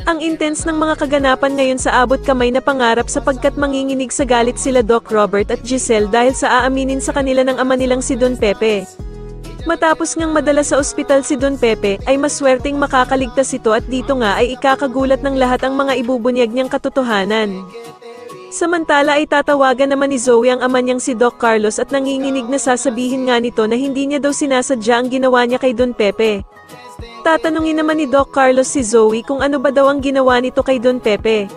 Ang intense ng mga kaganapan ngayon sa abot kamay na pangarap sapagkat manginginig sa galit sila Doc Robert at Giselle dahil sa aaminin sa kanila ng ama nilang si Don Pepe. Matapos ngang madala sa ospital si Don Pepe, ay maswerteng makakaligtas ito at dito nga ay ikakagulat ng lahat ang mga ibubunyag niyang katotohanan. Samantala ay tatawagan naman ni Zoe ang ama niyang si Doc Carlos at nanginginig na sasabihin nga nito na hindi niya daw sinasadya ang ginawa niya kay Don Pepe. Tatanungin naman ni Doc Carlos si Zoe kung ano ba daw ang ginawa nito kay Don Pepe.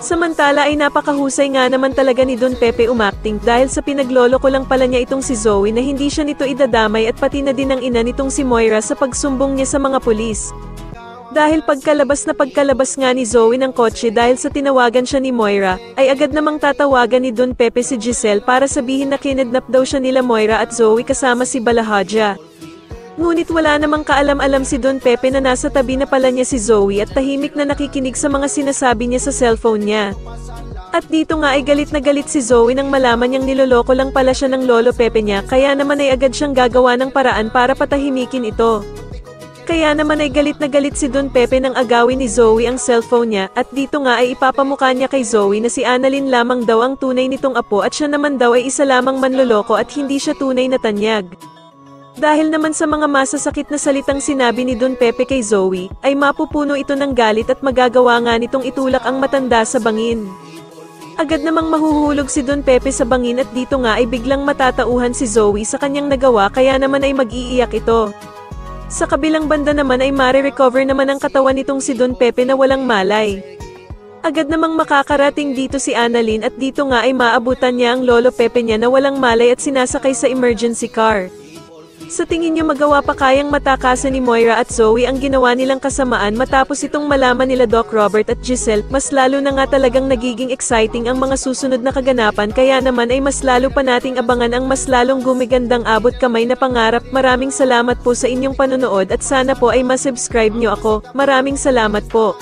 Samantala ay napakahusay nga naman talaga ni Don Pepe umakting dahil sa pinagloloko lang pala niya itong si Zoe na hindi siya nito idadamay at pati na din ang ina nitong si Moira sa pagsumbong niya sa mga pulis. Dahil pagkalabas nga ni Zoe ng kotse dahil sa tinawagan siya ni Moira, ay agad namang tatawagan ni Don Pepe si Giselle para sabihin na kinidnap daw siya nila Moira at Zoe kasama si Balahadja. Ngunit wala namang kaalam-alam si Don Pepe na nasa tabi na pala niya si Zoe at tahimik na nakikinig sa mga sinasabi niya sa cellphone niya. At dito nga ay galit na galit si Zoe nang malaman niyang niloloko lang pala siya ng lolo Pepe niya kaya naman ay agad siyang gagawa ng paraan para patahimikin ito. Kaya naman ay galit na galit si Don Pepe nang agawin ni Zoe ang cellphone niya at dito nga ay ipapamukha niya kay Zoe na si Annalyn lamang daw ang tunay nitong apo at siya naman daw ay isa lamang manloloko at hindi siya tunay na tanyag. Dahil naman sa mga masasakit na salitang sinabi ni Don Pepe kay Zoe, ay mapupuno ito ng galit at magagawa nga nitong itulak ang matanda sa bangin. Agad namang mahuhulog si Don Pepe sa bangin at dito nga ay biglang matatauhan si Zoe sa kanyang nagawa kaya naman ay mag-iiyak ito. Sa kabilang banda naman ay mare-recover naman ang katawan nitong si Don Pepe na walang malay. Agad namang makakarating dito si Annalyn at dito nga ay maabutan niya ang lolo Pepe niya na walang malay at sinasakay sa emergency car. Sa tingin niyo magawa pa kayang matakasan ni Moira at Zoe ang ginawa nilang kasamaan matapos itong malaman nila Doc Robert at Giselle, mas lalo na nga talagang nagiging exciting ang mga susunod na kaganapan kaya naman ay mas lalo pa nating abangan ang mas lalong gumigandang abot kamay na pangarap. Maraming salamat po sa inyong panonood at sana po ay masubscribe niyo ako. Maraming salamat po.